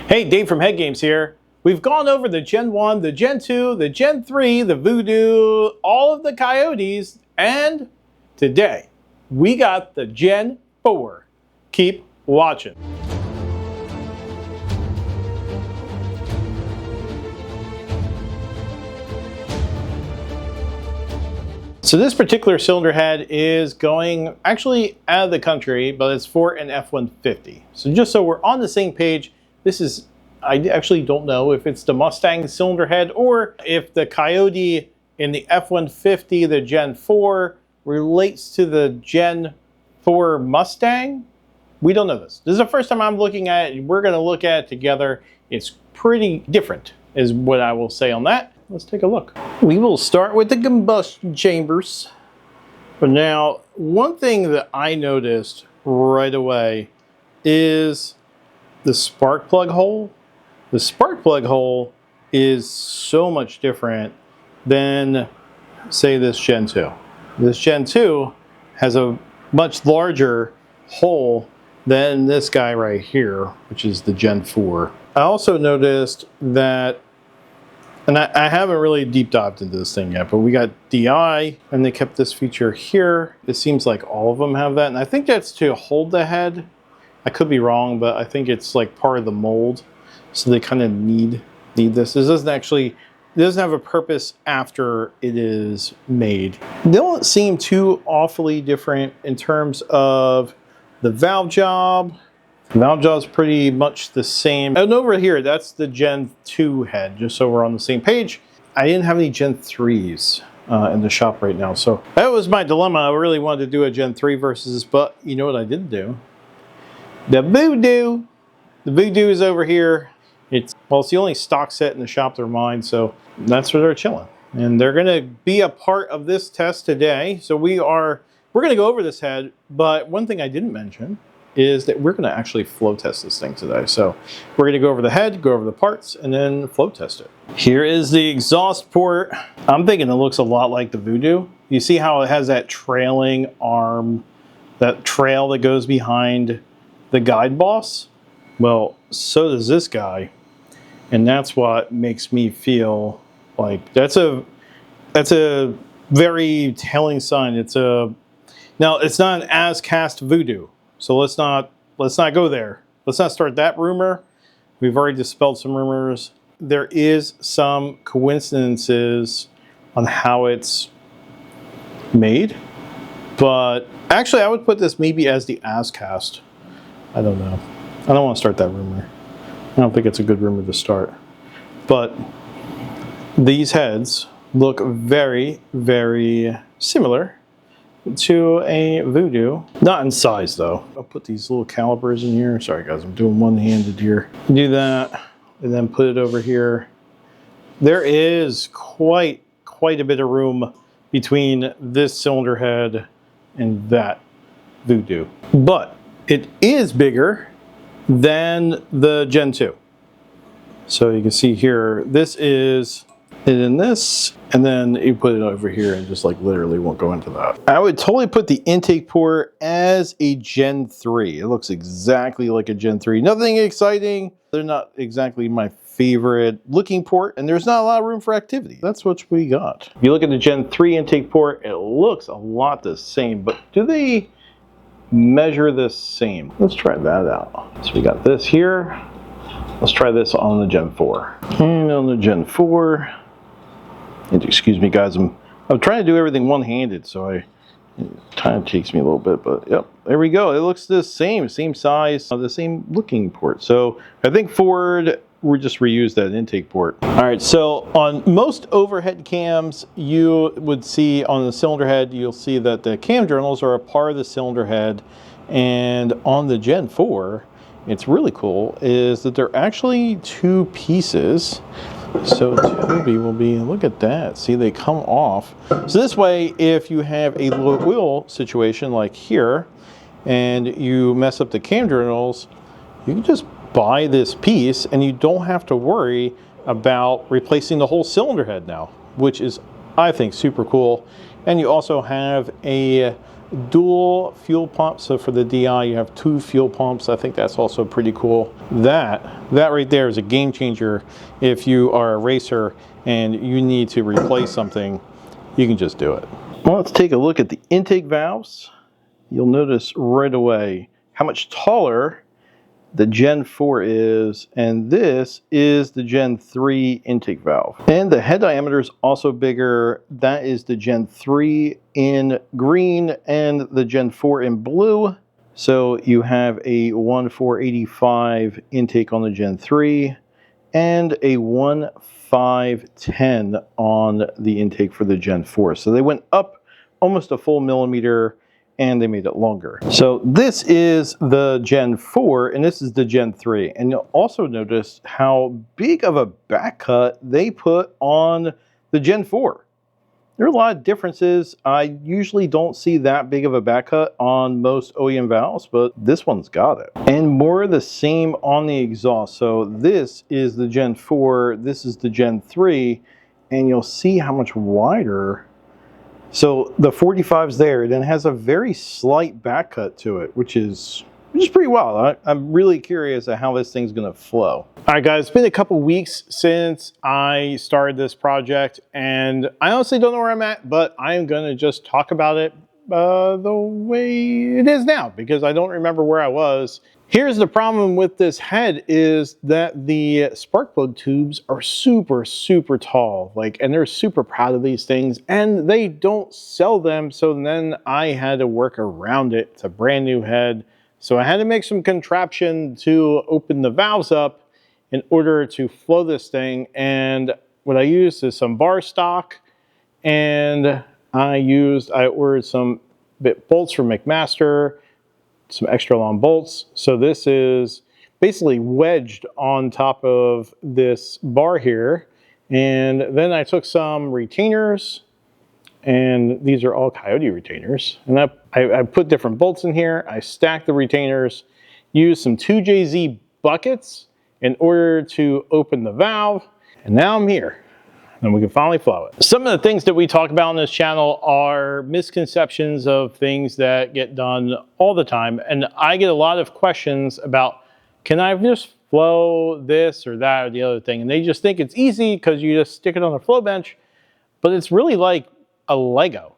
Hey, Dave from HeadGames here. We've gone over the Gen 1, the Gen 2, the Gen 3, the Voodoo, all of the Coyotes, and today we got the Gen 4. Keep watching. So this particular cylinder head is going actually out of the country, but it's for an F150. So just so we're on the same page, this is, I actually don't know if it's the Mustang cylinder head or if the Coyote in the F150, the Gen 4, relates to the Gen 4 Mustang. We don't know this. This is the first time I'm looking at it. We're going to look at it together. It's pretty different is what I will say on that. Let's take a look. We will start with the combustion chambers. But now, one thing that I noticed right away is the spark plug hole. The spark plug hole is so much different than, say, this Gen 2. This Gen 2 has a much larger hole than this guy right here, which is the Gen 4. I also noticed that, and I haven't really deep dived into this thing yet, but we got DI, and they kept this feature here. It seems like all of them have that, and I think that's to hold the head. I could be wrong, but I think it's like part of the mold, so they kind of need this. This doesn't actually, it doesn't have a purpose after it is made. They don't seem too awfully different in terms of the valve job. The valve job is pretty much the same. And over here, that's the Gen 2 head, just so we're on the same page. I didn't have any Gen 3s in the shop right now, so that was my dilemma. I really wanted to do a Gen 3 versus, but you know what I didn't do? The Voodoo. The Voodoo is over here. It's the only stock set in the shop they're mine, so that's where they're chilling. And they're gonna be a part of this test today. So we're gonna go over this head, but one thing I didn't mention is that we're gonna actually flow test this thing today. So we're gonna go over the head, go over the parts, and then flow test it. Here is the exhaust port. I'm thinking it looks a lot like the Voodoo. You see how it has that trailing arm, that trail that goes behind the guide boss? Well, so does this guy. And that's what makes me feel like that's a very telling sign. Now it's not an as cast Voodoo. So let's not go there. Let's not start that rumor. We've already dispelled some rumors. There is some coincidences on how it's made, but actually I would put this maybe as the as cast. I don't know. I don't want to start that rumor. I don't think it's a good rumor to start. But these heads look very, very similar to a Voodoo. Not in size though. I'll put these little calipers in here. Sorry guys, I'm doing one-handed here. Do that and then put it over here. There is quite a bit of room between this cylinder head and that Voodoo. But it is bigger than the Gen 2. So you can see here, this is it in this, and then you put it over here and just like literally won't go into that. I would totally put the intake port as a Gen 3. It looks exactly like a Gen 3. Nothing exciting. They're not exactly my favorite looking port, and there's not a lot of room for activity. That's what we got. If you look at the Gen 3 intake port, it looks a lot the same, but do they measure the same? Let's try that out. So we got this here. Let's try this on the Gen 4. And on the Gen 4, and excuse me guys, I'm trying to do everything one-handed, so it kind of takes me a little bit, but yep, there we go. It looks the same size, the same looking port. So I think Ford we just reused that intake port. All right, so on most overhead cams, you would see on the cylinder head, you'll see that the cam journals are a part of the cylinder head. And on the Gen 4, it's really cool, is that they're actually two pieces. So Toby will be, look at that, see they come off. So this way, if you have a low wheel situation like here, and you mess up the cam journals, you can just buy this piece and you don't have to worry about replacing the whole cylinder head now, which is, I think, super cool. And you also have a dual fuel pumps. So for the DI, you have 2 fuel pumps. I think that's also pretty cool. That right there is a game changer. If you are a racer and you need to replace something, you can just do it. Well, let's take a look at the intake valves. You'll notice right away how much taller the Gen 4 is, and this is the Gen 3 intake valve. And the head diameter is also bigger. That is the Gen 3 in green and the Gen 4 in blue. So you have a 1,485 intake on the Gen 3 and a 1,510 on the intake for the Gen 4. So they went up almost a full millimeter and they made it longer. So this is the Gen 4 and this is the Gen 3. And you'll also notice how big of a back cut they put on the Gen 4. There are a lot of differences. I usually don't see that big of a back cut on most OEM valves, but this one's got it. And more of the same on the exhaust. So this is the Gen 4, this is the Gen 3, and you'll see how much wider. So the 45's there, and it has a very slight back cut to it, which is pretty wild. I'm really curious at how this thing's gonna flow. All right, guys, it's been a couple weeks since I started this project, and I honestly don't know where I'm at, but I'm gonna just talk about it the way it is now, because I don't remember where I was. Here's the problem with this head is that the spark plug tubes are super, super tall, and they're super proud of these things, and they don't sell them, so then I had to work around it. It's a brand new head, so I had to make some contraption to open the valves up in order to flow this thing, and what I used is some bar stock, and I ordered some bolts from McMaster, some extra long bolts. So this is basically wedged on top of this bar here. And then I took some retainers, and these are all Coyote retainers. And I put different bolts in here. I stacked the retainers, used some 2JZ buckets in order to open the valve. And now I'm here. And we can finally flow it. Some of the things that we talk about on this channel are misconceptions of things that get done all the time. And I get a lot of questions about, can I just flow this or that or the other thing? And they just think it's easy because you just stick it on a flow bench, but it's really like a Lego.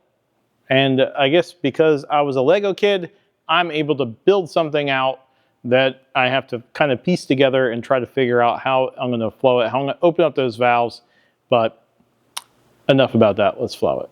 And I guess because I was a Lego kid, I'm able to build something out that I have to kind of piece together and try to figure out how I'm gonna flow it, how I'm gonna open up those valves. But enough about that, let's flow it.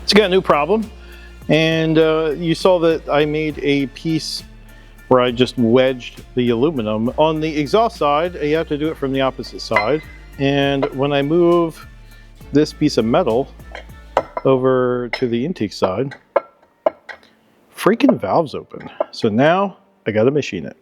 So got a new problem, and you saw that I made a piece where I just wedged the aluminum. On the exhaust side, you have to do it from the opposite side, and when I move this piece of metal over to the intake side, freaking valve's open. So now I gotta machine it.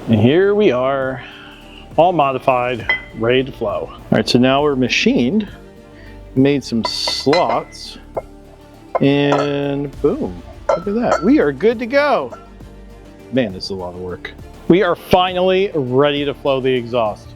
And here we are, all modified, ready to flow. All right, so now we're machined, made some slots, and boom, look at that. We are good to go. Man, this is a lot of work. We are finally ready to flow the exhaust.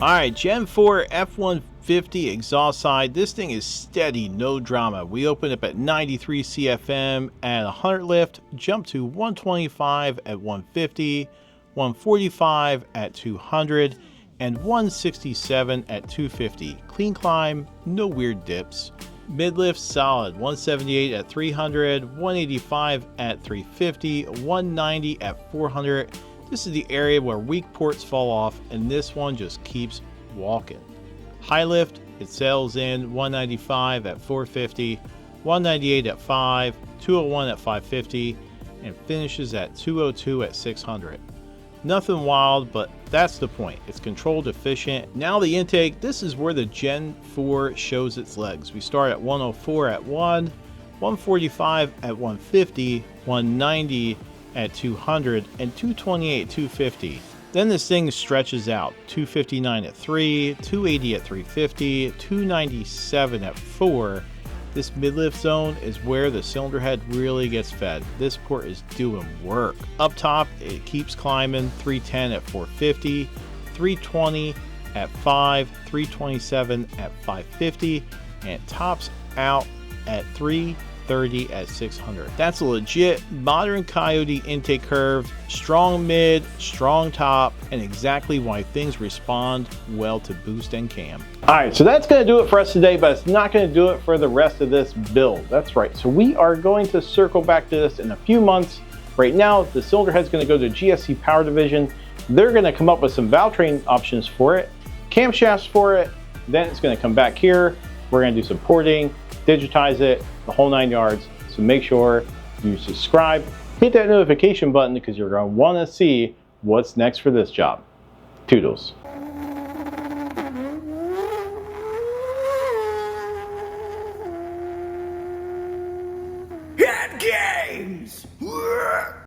Alright, Gen 4 F150 exhaust side. This thing is steady, no drama. We opened up at 93 CFM at 100 lift, jumped to 125 at 150, 145 at 200, and 167 at 250. Clean climb, no weird dips. Mid-lift solid, 178 at 300, 185 at 350, 190 at 400. This is the area where weak ports fall off, and this one just keeps walking. High lift, it sails in 195 at 450, 198 at 5, 201 at 550, and finishes at 202 at 600. Nothing wild, but that's the point. It's controlled, efficient. Now the intake, this is where the Gen 4 shows its legs. We start at 104 at 1, 145 at 150, 190 at 200, and 228 at 250. Then this thing stretches out, 259 at 3, 280 at 350, 297 at 4. This mid-lift zone is where the cylinder head really gets fed. This port is doing work. Up top, it keeps climbing, 310 at 450, 320 at 5, 327 at 550, and it tops out at 330 at 600. That's a legit modern Coyote intake curve, strong mid, strong top, and exactly why things respond well to boost and cam. Alright, so that's going to do it for us today, but it's not going to do it for the rest of this build. That's right, so we are going to circle back to this in a few months. Right now, the cylinder head's going to go to GSC Power Division. They're going to come up with some valve train options for it, camshafts for it, then it's going to come back here. We're going to do some porting, digitize it, the whole 9 yards. So make sure you subscribe, hit that notification button because you're going to want to see what's next for this job. Toodles. HeadGames!